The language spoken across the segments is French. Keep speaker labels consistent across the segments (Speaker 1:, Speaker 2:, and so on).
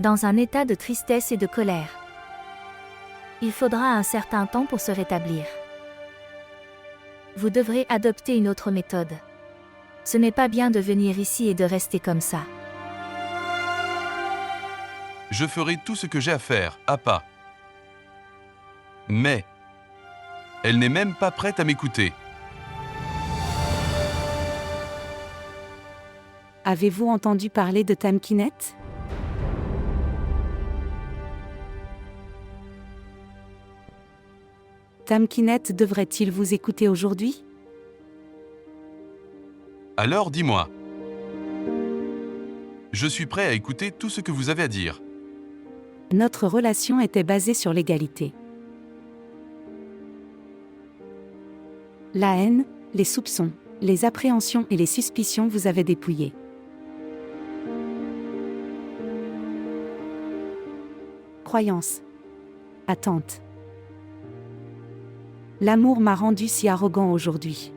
Speaker 1: dans un état de tristesse et de colère. Il faudra un certain temps pour se rétablir. Vous devrez adopter une autre méthode. Ce n'est pas bien de venir ici et de rester comme ça.
Speaker 2: Je ferai tout ce que j'ai à faire, à pas. Mais, elle n'est même pas prête à m'écouter.
Speaker 3: Avez-vous entendu parler de Tamkinet? Tamkinet devrait-il vous écouter aujourd'hui?
Speaker 2: Alors dis-moi. Je suis prêt à écouter tout ce que vous avez à dire.
Speaker 3: Notre relation était basée sur l'égalité. La haine, les soupçons, les appréhensions et les suspicions vous avaient dépouillé. Croyance. Attente. L'amour m'a rendu si arrogant aujourd'hui.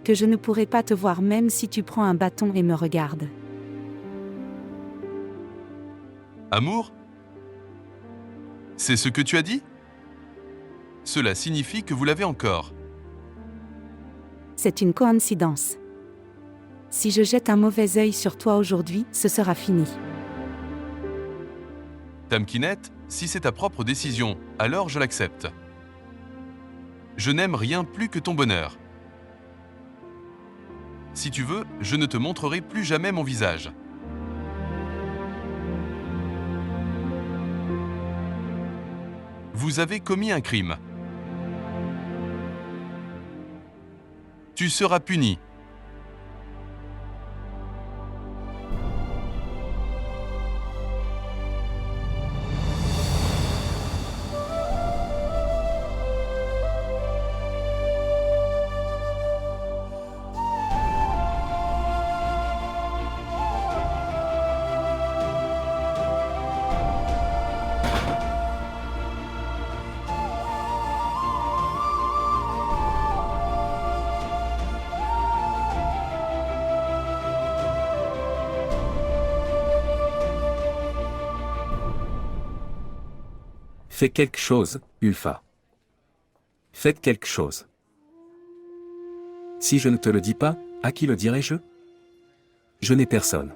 Speaker 3: Que je ne pourrai pas te voir même si tu prends un bâton et me regardes.
Speaker 2: Amour? C'est ce que tu as dit? Cela signifie que vous l'avez encore.
Speaker 3: C'est une coïncidence. Si je jette un mauvais œil sur toi aujourd'hui, ce sera fini.
Speaker 2: Tamkinet, si c'est ta propre décision, alors je l'accepte. Je n'aime rien plus que ton bonheur. Si tu veux, je ne te montrerai plus jamais mon visage. Vous avez commis un crime. Tu seras puni.
Speaker 4: Fais quelque chose, Ulfa. Faites quelque chose. Si je ne te le dis pas, à qui le dirai-je? Je n'ai personne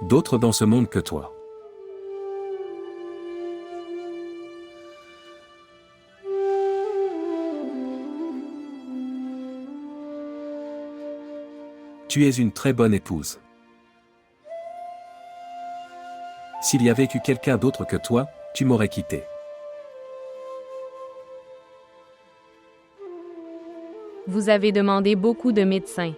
Speaker 4: d'autre dans ce monde que toi. Tu es une très bonne épouse. S'il y avait eu quelqu'un d'autre que toi, tu m'aurais quitté.
Speaker 5: Vous avez demandé beaucoup de médecins.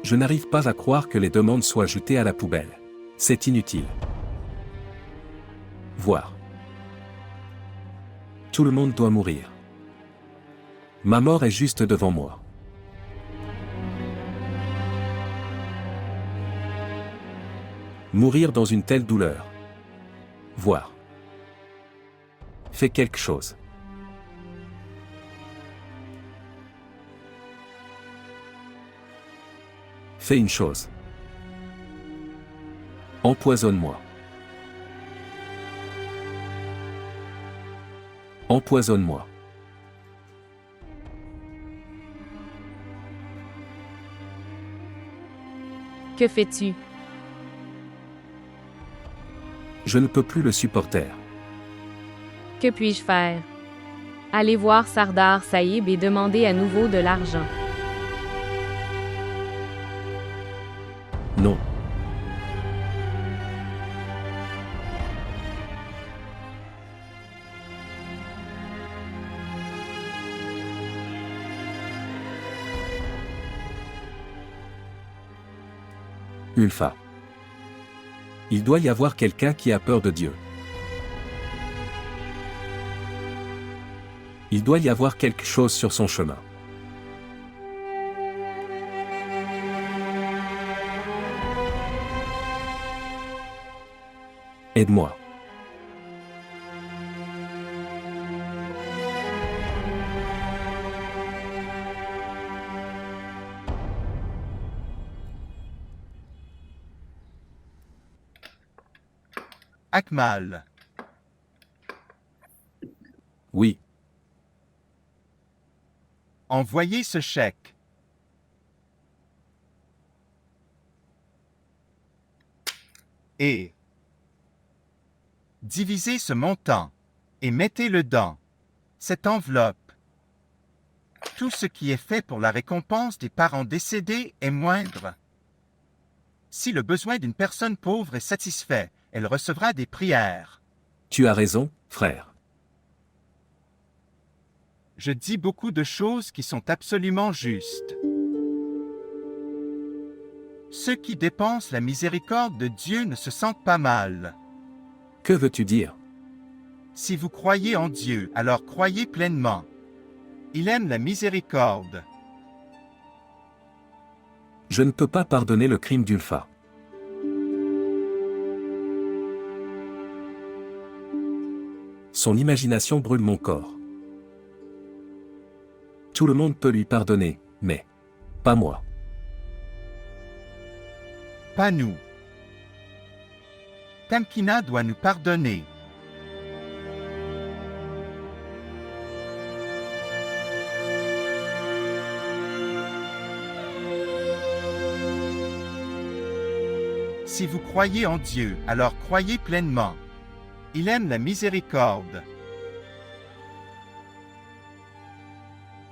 Speaker 4: Je n'arrive pas à croire que les demandes soient jetées à la poubelle. C'est inutile. Voir. Tout le monde doit mourir. Ma mort est juste devant moi. Mourir dans une telle douleur. Voir. Fais quelque chose. Fais une chose. Empoisonne-moi. Empoisonne-moi.
Speaker 5: Que fais-tu?
Speaker 4: Je ne peux plus le supporter.
Speaker 5: Que puis-je faire? Allez voir Sardar Saïb et demandez à nouveau de l'argent.
Speaker 4: Non. Ulfa. Il doit y avoir quelqu'un qui a peur de Dieu. Il doit y avoir quelque chose sur son chemin. Aide-moi.
Speaker 6: Akmal.
Speaker 4: Oui,
Speaker 6: Envoyez ce chèque. Et divisez ce montant et mettez-le dans cette enveloppe. Tout ce qui est fait pour la récompense des parents décédés est moindre. Si le besoin d'une personne pauvre est satisfait, elle recevra des prières.
Speaker 4: tu as raison, frère.
Speaker 6: Je dis beaucoup de choses qui sont absolument justes. Ceux qui dépensent la miséricorde de Dieu ne se sentent pas mal.
Speaker 4: Que veux-tu dire?
Speaker 6: Si vous croyez en Dieu, alors croyez pleinement. Il aime la miséricorde.
Speaker 4: Je ne peux pas pardonner le crime d'Ulfa. Son imagination brûle mon corps. Tout le monde peut lui pardonner, mais pas moi.
Speaker 6: Pas nous. Tamkina doit nous pardonner. Si vous croyez en Dieu, alors croyez pleinement. Il aime la miséricorde.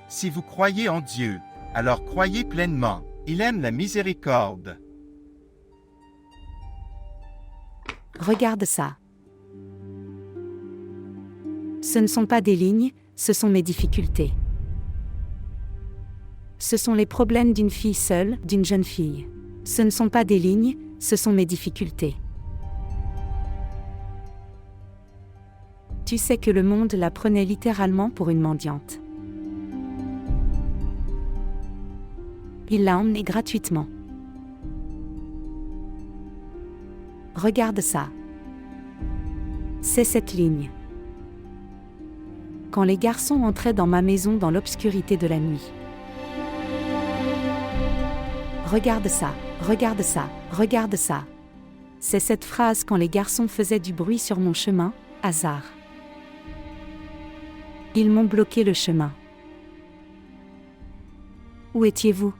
Speaker 6: Si vous croyez en Dieu, alors croyez pleinement. Il aime la miséricorde.
Speaker 3: Regarde ça. Ce ne sont pas des lignes, ce sont mes difficultés. Ce sont les problèmes d'une fille seule, d'une jeune fille. Ce ne sont pas des lignes, ce sont mes difficultés. Tu sais que le monde la prenait littéralement pour une mendiante. Il l'a emmenée gratuitement. Regarde ça. C'est cette ligne. Quand les garçons entraient dans ma maison dans l'obscurité de la nuit. Regarde ça, regarde ça, regarde ça. C'est cette phrase quand les garçons faisaient du bruit sur mon chemin, hasard. Ils m'ont bloqué le chemin. Où étiez-vous?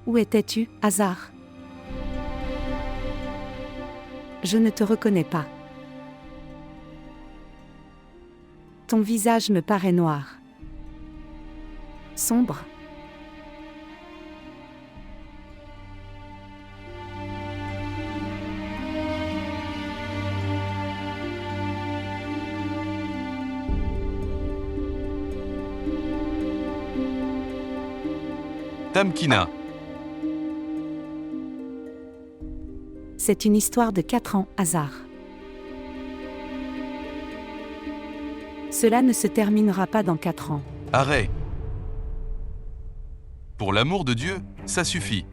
Speaker 3: Où étais-tu, hasard? Je ne te reconnais pas. Ton visage me paraît noir. Sombre.
Speaker 2: Tamkina.
Speaker 3: C'est une histoire de 4 ans, hasard. Cela ne se terminera pas dans 4 ans.
Speaker 2: Arrête. Pour l'amour de Dieu, ça suffit.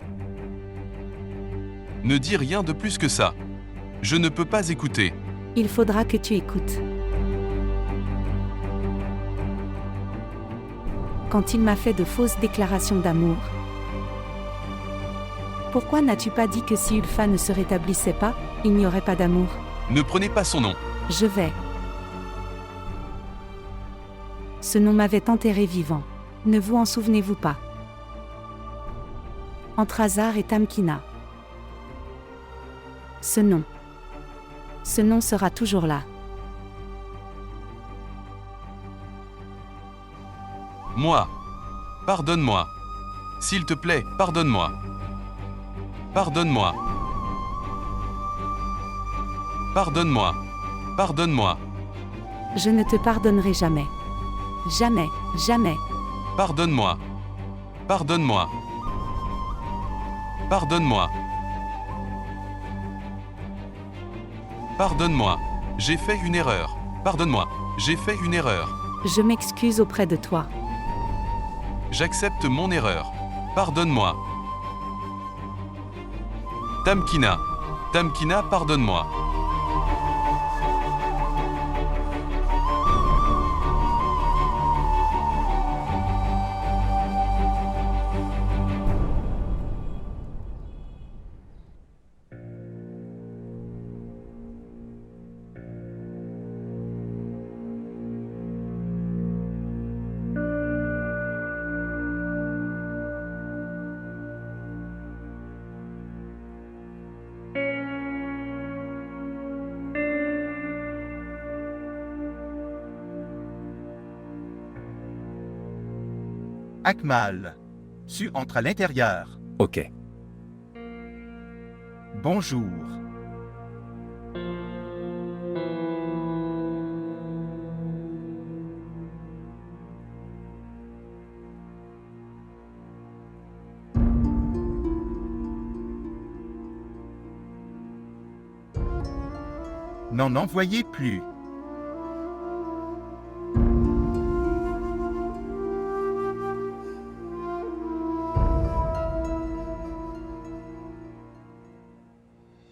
Speaker 2: Ne dis rien de plus que ça. Je ne peux pas écouter.
Speaker 3: Il faudra que tu écoutes. Quand il m'a fait de fausses déclarations d'amour. Pourquoi n'as-tu pas dit que si Ulfa ne se rétablissait pas, il n'y aurait pas d'amour?
Speaker 2: Ne prenez pas son nom.
Speaker 3: Je vais. Ce nom m'avait enterré vivant. Ne vous en souvenez-vous pas? Entre Hazar et Tamkina. Ce nom sera toujours là.
Speaker 2: Moi. Pardonne-moi. S'il te plaît, pardonne-moi. Pardonne-moi. Pardonne-moi. Pardonne-moi.
Speaker 3: Je ne te pardonnerai jamais. Jamais, jamais.
Speaker 2: Pardonne-moi. Pardonne-moi. Pardonne-moi. Pardonne-moi. J'ai fait une erreur. Pardonne-moi. J'ai fait une erreur.
Speaker 3: Je m'excuse auprès de toi.
Speaker 2: J'accepte mon erreur. Pardonne-moi. Tamkina. Tamkina, pardonne-moi.
Speaker 6: Akmal. Su entre à l'intérieur.
Speaker 4: Ok.
Speaker 6: Bonjour. N'en envoyez plus.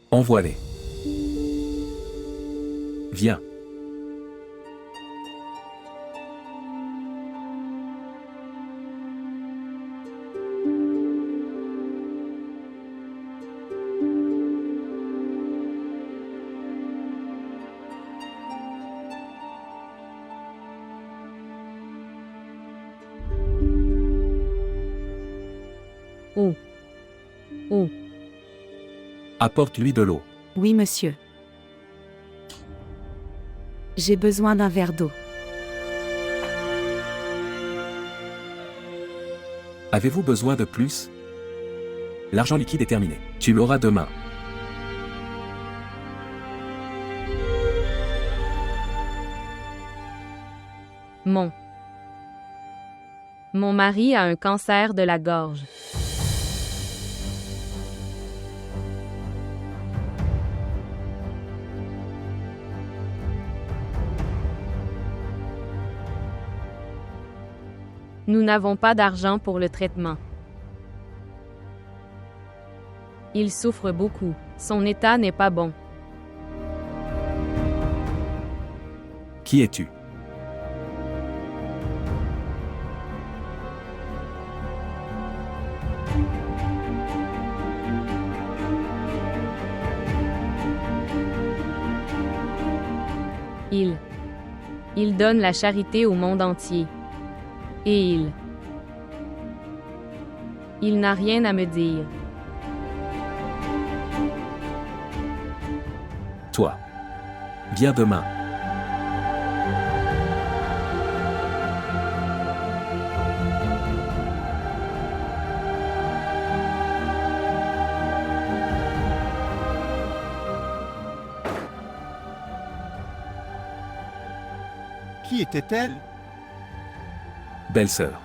Speaker 4: Envoie-les. Viens.
Speaker 5: Oh. Oh.
Speaker 4: Apporte-lui de l'eau.
Speaker 3: Oui, monsieur. J'ai besoin d'un verre d'eau.
Speaker 4: Avez-vous besoin de plus? L'argent liquide est terminé. Tu l'auras demain.
Speaker 5: Mon mari a un cancer de la gorge. Nous n'avons pas d'argent pour le traitement. Il souffre beaucoup. Son état n'est pas bon.
Speaker 4: Qui es-tu?
Speaker 5: Il donne la charité au monde entier. Et il n'a rien à me dire.
Speaker 4: Toi. Viens demain.
Speaker 6: Qui était-elle?
Speaker 4: Belle-sœur.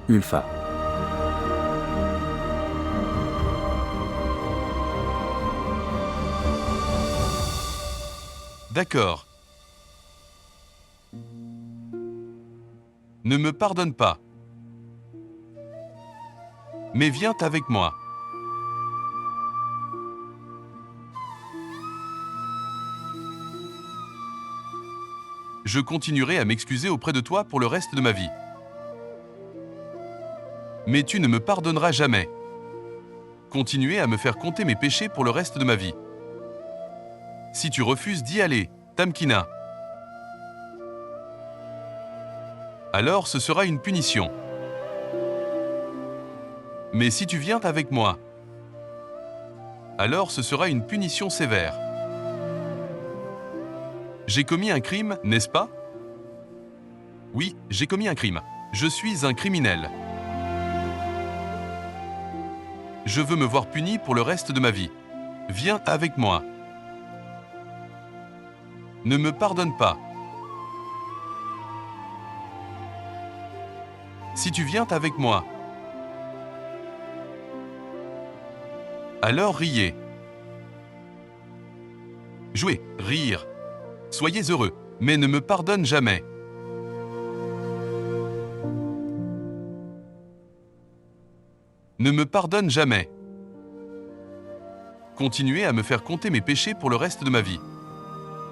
Speaker 4: Ulfa.
Speaker 2: D'accord. Ne me pardonne pas. Mais viens avec moi. Je continuerai à m'excuser auprès de toi pour le reste de ma vie. Mais tu ne me pardonneras jamais. Continuer à me faire compter mes péchés pour le reste de ma vie. Si tu refuses d'y aller, Tamkina, alors ce sera une punition. Mais si tu viens avec moi, alors ce sera une punition sévère. J'ai commis un crime, n'est-ce pas? Oui, j'ai commis un crime. Je suis un criminel. Je veux me voir puni pour le reste de ma vie. Viens avec moi. Ne me pardonne pas. Si tu viens avec moi, alors riez. Jouez, rire. Soyez heureux, mais ne me pardonne jamais. Ne me pardonne jamais. Continuez à me faire compter mes péchés pour le reste de ma vie.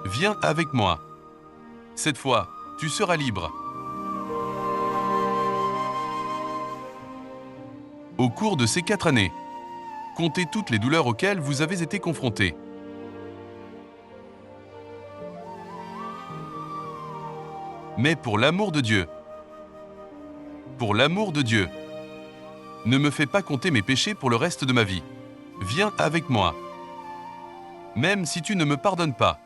Speaker 2: Viens avec moi. Cette fois, tu seras libre. Au cours de ces 4 années, comptez toutes les douleurs auxquelles vous avez été confrontés. Mais pour l'amour de Dieu, ne me fais pas compter mes péchés pour le reste de ma vie. Viens avec moi. Même si tu ne me pardonnes pas.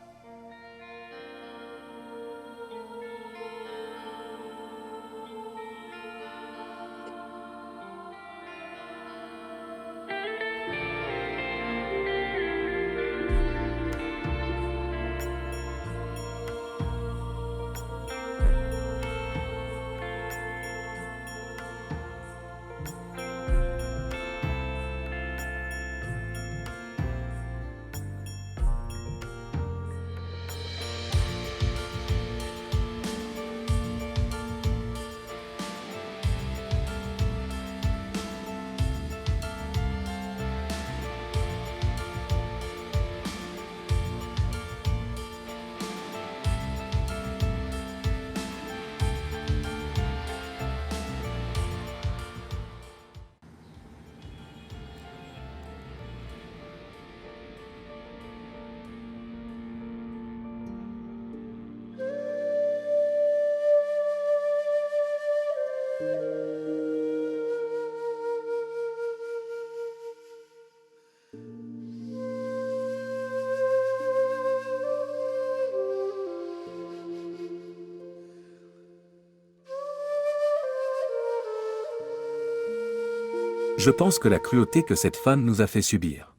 Speaker 4: Je pense que la cruauté que cette femme nous a fait subir.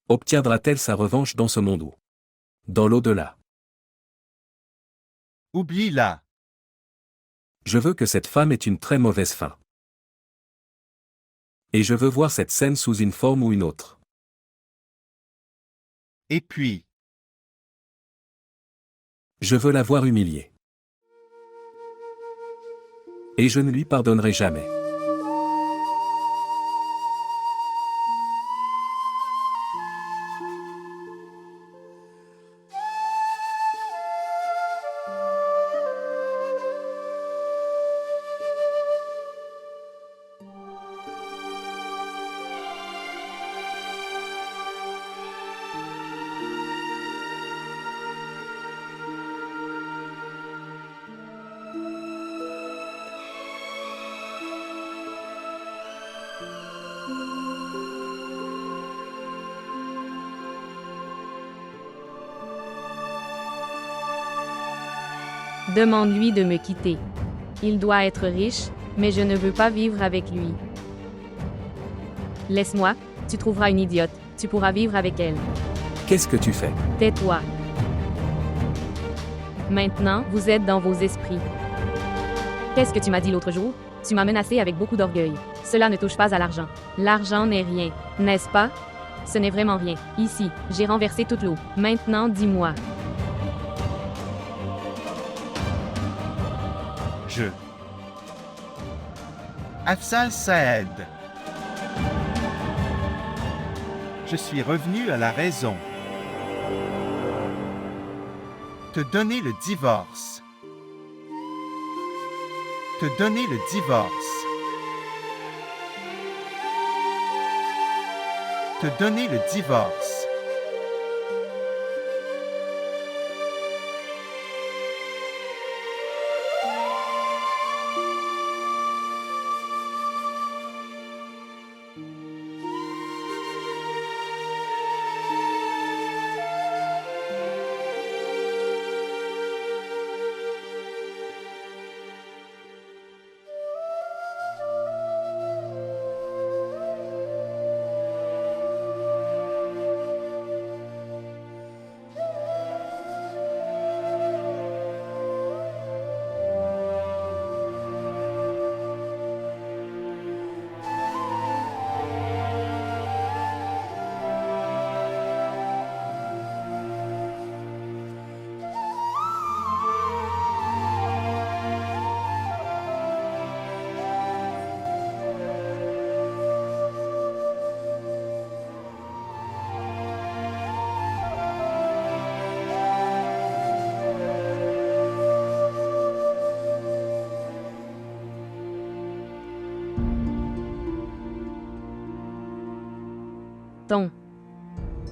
Speaker 4: Obtiendra-t-elle sa revanche dans ce monde ou dans l'au-delà?
Speaker 6: Oublie-la.
Speaker 4: Je veux que cette femme ait une très mauvaise fin. Et je veux voir cette scène sous une forme ou une autre.
Speaker 6: Et puis,
Speaker 4: Je veux la voir humiliée. Et je ne lui pardonnerai jamais.
Speaker 5: Demande-lui de me quitter. Il doit être riche, mais je ne veux pas vivre avec lui. Laisse-moi, tu trouveras une idiote, tu pourras vivre avec elle.
Speaker 4: Qu'est-ce que tu fais?
Speaker 5: Tais-toi. Maintenant, vous êtes dans vos esprits. Qu'est-ce que tu m'as dit l'autre jour? Tu m'as menacé avec beaucoup d'orgueil. Cela ne touche pas à l'argent. L'argent n'est rien, n'est-ce pas? Ce n'est vraiment rien. Ici, j'ai renversé toute l'eau. Maintenant, dis-moi.
Speaker 6: Afzal Saed. Je suis revenu à la raison. Te donner le divorce. Te donner le divorce. Te donner le divorce.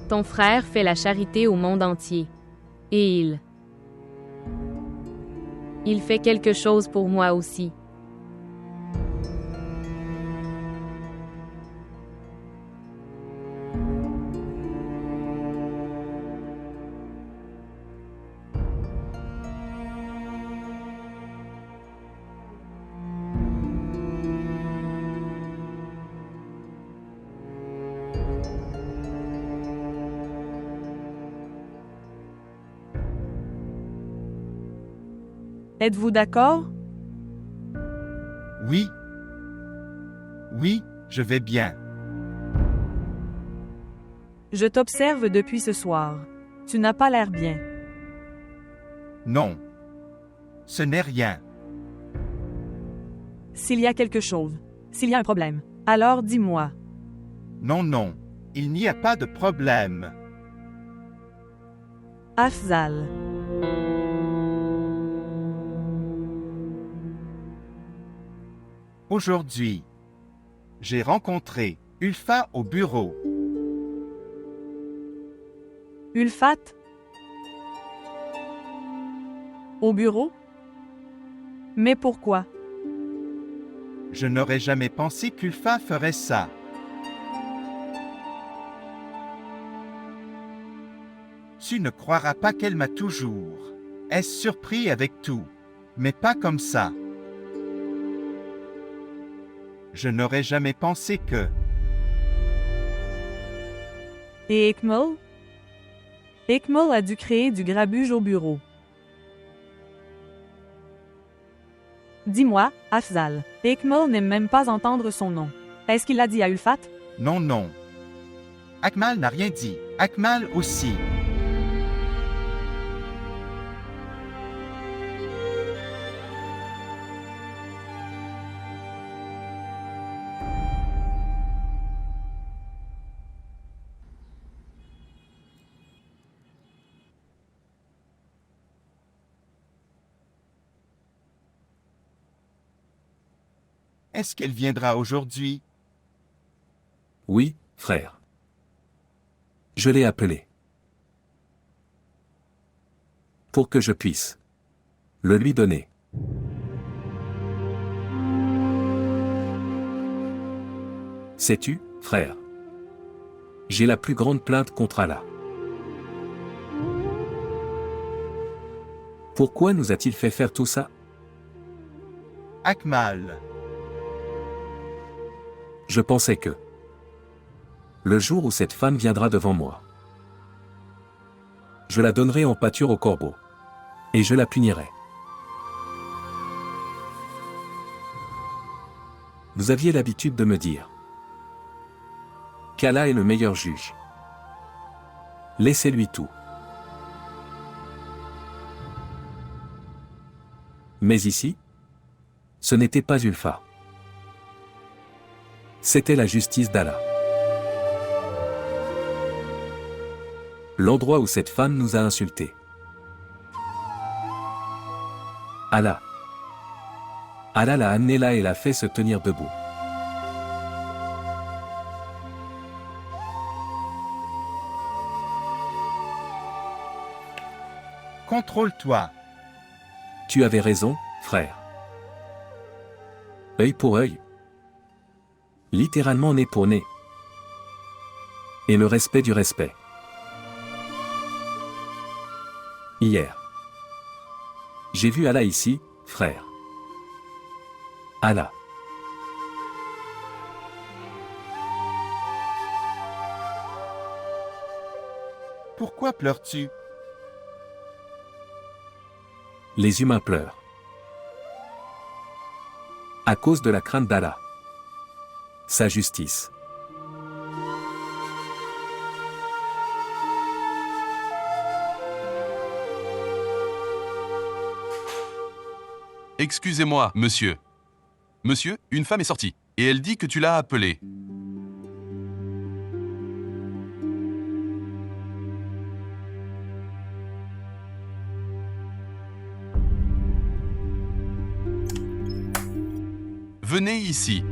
Speaker 5: Ton frère fait la charité au monde entier. Et il fait quelque chose pour moi aussi.
Speaker 7: Êtes-vous d'accord?
Speaker 6: Oui. Oui, je vais bien.
Speaker 7: Je t'observe depuis ce soir. Tu n'as pas l'air bien.
Speaker 6: Non. Ce n'est rien.
Speaker 7: S'il y a quelque chose, s'il y a un problème, alors dis-moi.
Speaker 6: Non, non. Il n'y a pas de problème.
Speaker 7: Afzal.
Speaker 6: Aujourd'hui, j'ai rencontré Ulfa au bureau.
Speaker 7: Ulfat? Au bureau? Mais pourquoi?
Speaker 6: Je n'aurais jamais pensé qu'Ulfa ferait ça. Tu ne croiras pas qu'elle m'a toujours. Est-ce surpris avec tout, mais pas comme ça. Je n'aurais jamais pensé que...
Speaker 7: Et Ekmel? Ekmel a dû créer du grabuge au bureau. Dis-moi, Afzal, Ekmel n'aime même pas entendre son nom. Est-ce qu'il l'a dit à Ulfat?
Speaker 6: Non, non. Akmal n'a rien dit. Akmal aussi. Est-ce qu'elle viendra aujourd'hui?
Speaker 4: Oui, frère. Je l'ai appelé. Pour que je puisse le lui donner. Sais-tu, frère? J'ai la plus grande plainte contre Allah. Pourquoi nous a-t-il fait faire tout ça?
Speaker 6: Akmal.
Speaker 4: Je pensais que le jour où cette femme viendra devant moi, je la donnerai en pâture au corbeau, et je la punirai. Vous aviez l'habitude de me dire qu'Allah est le meilleur juge. Laissez-lui tout. Mais ici, ce n'était pas Ulfa. C'était la justice d'Allah. L'endroit où cette femme nous a insultés. Allah. Allah l'a amenée là et l'a fait se tenir debout.
Speaker 6: Contrôle-toi.
Speaker 4: Tu avais raison, frère. Œil pour œil. Littéralement nez pour nez. Et le respect du respect. Hier. J'ai vu Allah ici, frère. Allah.
Speaker 6: Pourquoi pleures-tu?
Speaker 4: Les humains pleurent. À cause de la crainte d'Allah. Sa justice.
Speaker 2: Excusez-moi, monsieur. Monsieur, une femme est sortie, et elle dit que tu l'as appelée. Venez ici.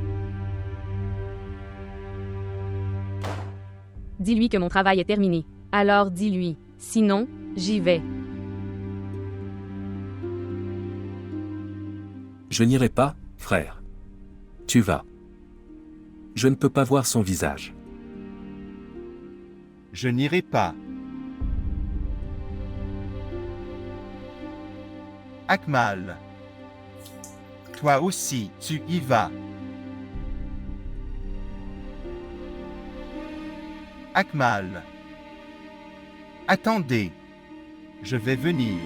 Speaker 5: Dis-lui que mon travail est terminé. Alors dis-lui. Sinon, j'y vais.
Speaker 4: Je n'irai pas, frère. Tu vas. Je ne peux pas voir son visage.
Speaker 6: Je n'irai pas. Akmal. Toi aussi, tu y vas. Akmal. Attendez. Je vais venir.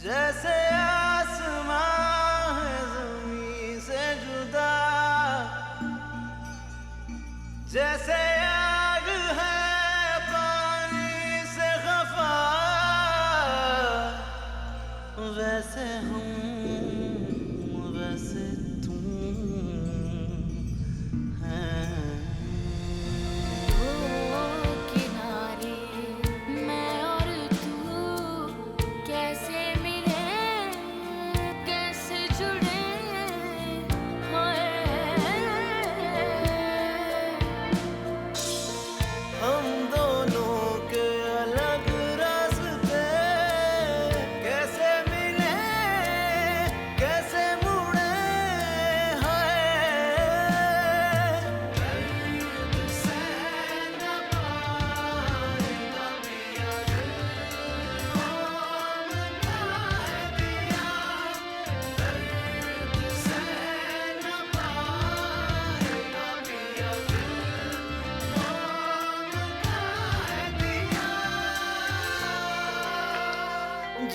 Speaker 8: जैसे आसमां वैसे हम वैसे तुम हैं
Speaker 9: किनारे मैं और तू कैसे मिले कैसे जुड़े
Speaker 8: हम दोनों के अलग रास्ते कैसे मिले कैसे मुड़े दर्द से न पाएगा पिया मांगता है पिया दर्द से न पाएगा पिया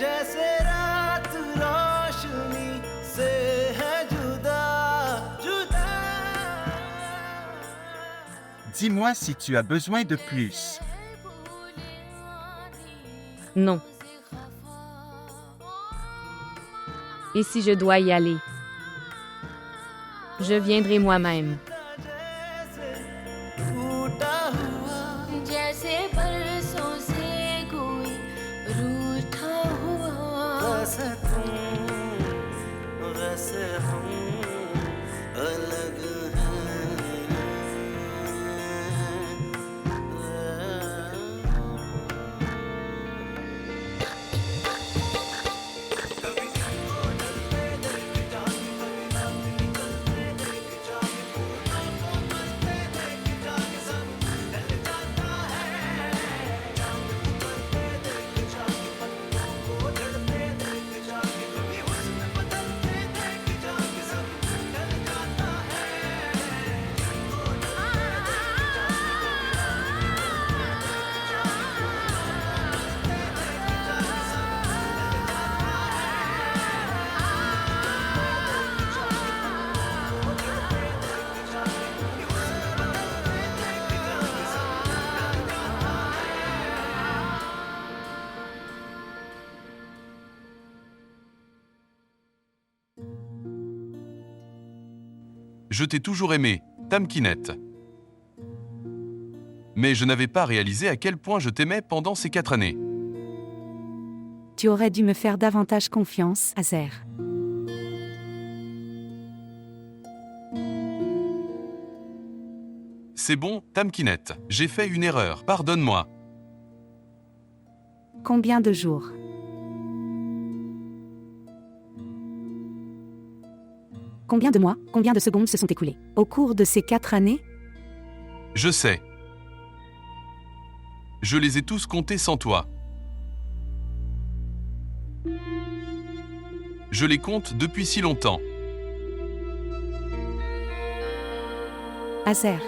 Speaker 8: जैसे रात रोशनी से है जुदा जुदा
Speaker 6: Dis-moi si tu as besoin de plus.
Speaker 5: Non. Et si je dois y aller? Je viendrai moi-même.
Speaker 8: टूटा हुआ
Speaker 9: जैसे बरसों से कोई रूठा हुआ
Speaker 8: वैसे तुम वैसे हम अलग
Speaker 2: Je t'ai toujours aimé, Tamkinette. Mais je n'avais pas réalisé à quel point je t'aimais pendant ces 4 années.
Speaker 3: Tu aurais dû me faire davantage confiance, Azer.
Speaker 2: C'est bon, Tamkinette, j'ai fait une erreur, pardonne-moi.
Speaker 3: Combien de jours? Combien de mois, combien de secondes se sont écoulées au cours de ces 4 années?
Speaker 2: Je sais. Je les ai tous comptés sans toi. Je les compte depuis si longtemps.
Speaker 3: Azer.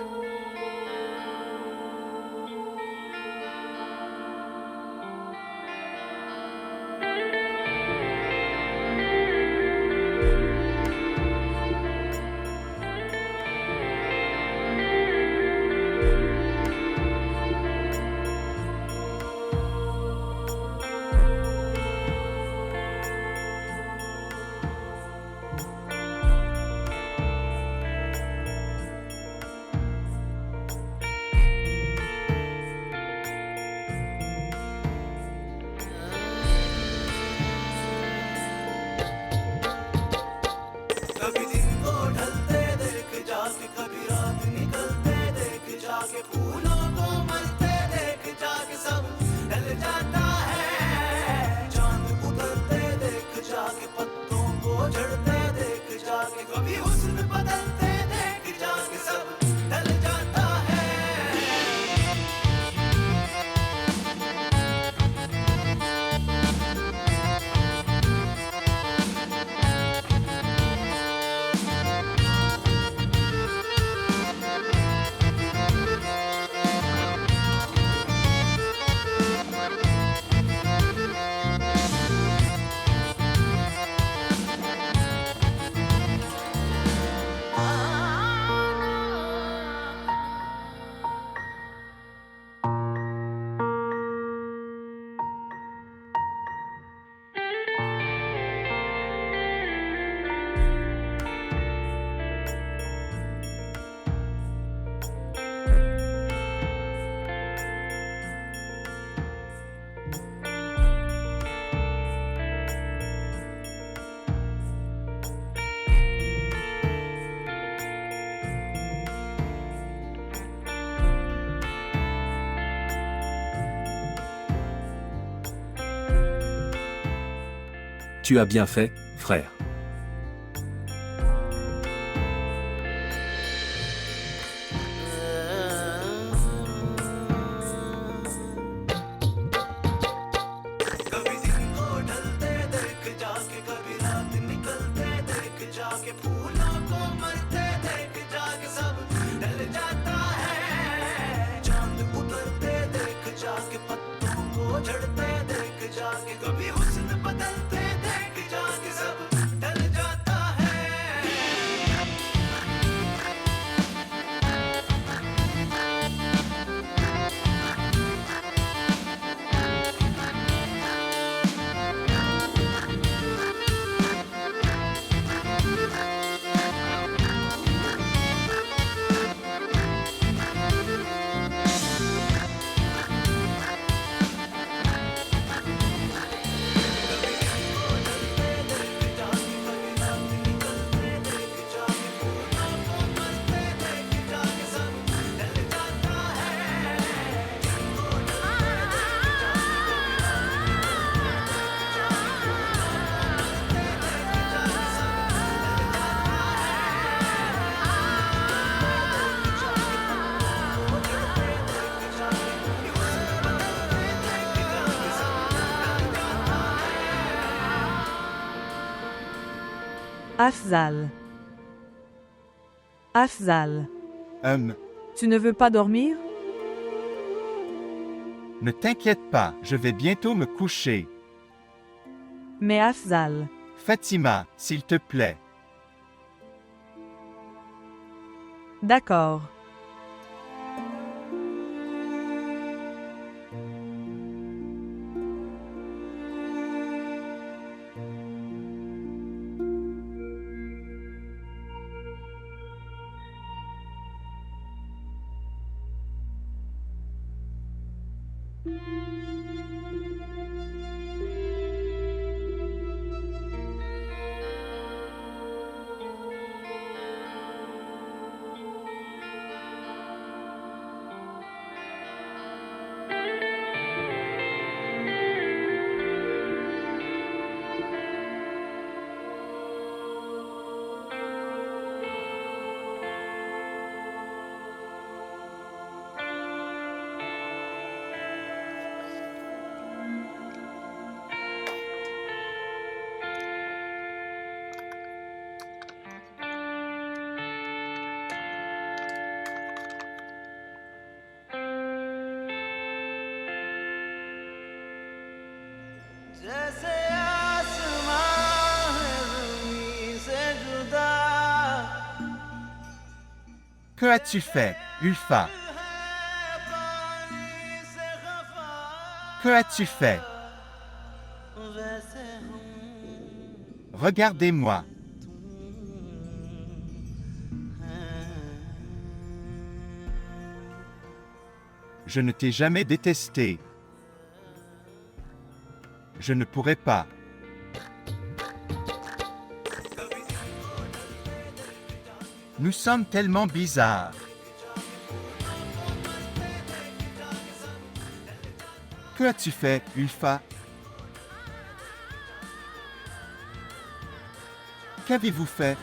Speaker 8: कभी दिन को ढलते देख जाके कभी रात निकलते देख जाके फूलों को मरते देख जाके सब ढल जाता है चांद उतरते देख जाके पत्तों को झड़ते देख जाके कभी हुस्न बदलते देख जाके सब ढल जाता है
Speaker 4: Tu as bien fait, frère.
Speaker 8: कभी दिन को ढलते देख जाके कभी रात निकलते देख जाके फूलों को मरते देख जाके सब ढल जाता है चांद उतरते देख जाके पत्तों को झड़ते देख जाके कभी हुस्न बदलते देख जाके सब ढल जाता है
Speaker 7: Afzal. Afzal.
Speaker 6: Ne
Speaker 7: Tu ne veux pas dormir?
Speaker 6: t'inquiète pas, je vais bientôt me coucher.
Speaker 7: Mais Afzal.
Speaker 6: Fatima, s'il te plaît.
Speaker 7: D'accord.
Speaker 8: जैसे आसमां है ज़मीं से जुदा
Speaker 6: Que as-tu fait, Ulfa?
Speaker 8: है पानी से खफा
Speaker 6: Que as-tu fait?
Speaker 8: वैसे हम
Speaker 6: Regardez-moi. Je ne t'ai jamais détesté. Je ne pourrais pas. Nous sommes tellement bizarres. Que as-tu fait, Ulfa? Qu'avez-vous fait?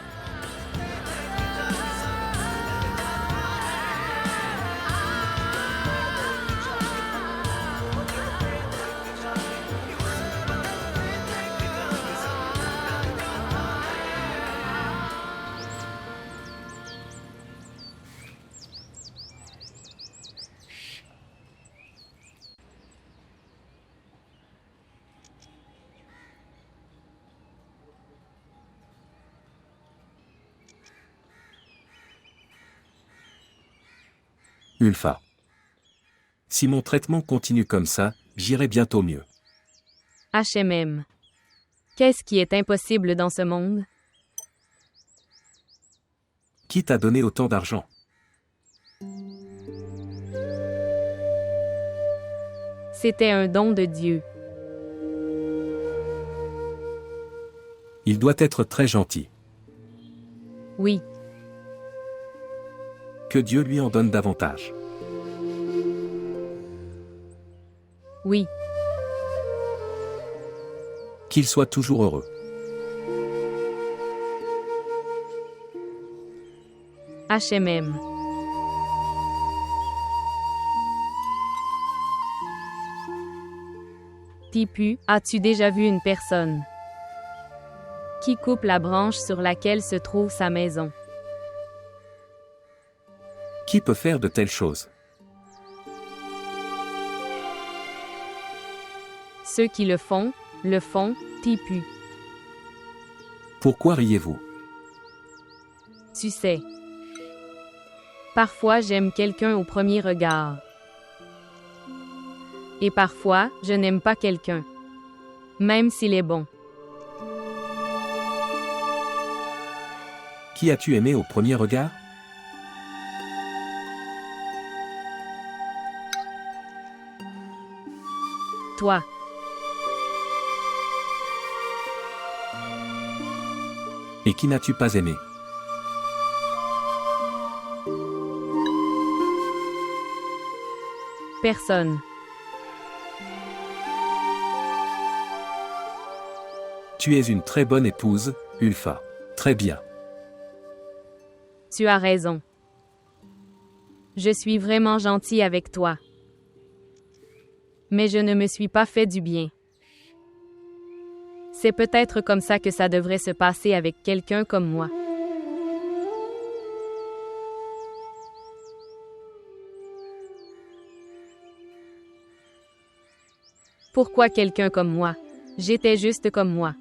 Speaker 4: Ulfa. Si mon traitement continue comme ça, j'irai bientôt mieux.
Speaker 5: HMM. Qu'est-ce qui est impossible dans ce monde?
Speaker 4: Qui t'a donné autant d'argent?
Speaker 5: C'était un don de Dieu.
Speaker 4: Il doit être très gentil.
Speaker 5: Oui,
Speaker 4: Que Dieu lui en donne davantage.
Speaker 5: oui.
Speaker 4: Qu'il soit toujours heureux.
Speaker 5: HMM. Tipu, as-tu déjà vu une personne qui coupe la branche sur laquelle se trouve sa maison?
Speaker 4: Qui peut faire de telles choses?
Speaker 5: Ceux qui le font, tipu.
Speaker 4: Pourquoi riez-vous?
Speaker 5: Tu sais. Parfois j'aime quelqu'un au premier regard. Et parfois, je n'aime pas quelqu'un. Même s'il est bon.
Speaker 4: Qui as-tu aimé au premier regard?
Speaker 5: Toi.
Speaker 4: Et qui n'as-tu pas aimé?
Speaker 5: Personne.
Speaker 4: Tu es une très bonne épouse, Ulfa. Très bien.
Speaker 5: Tu as raison. Je suis vraiment gentil avec toi. Mais je ne me suis pas fait du bien. C'est peut-être comme ça que ça devrait se passer avec quelqu'un comme moi. Pourquoi quelqu'un comme moi? J'étais juste comme moi.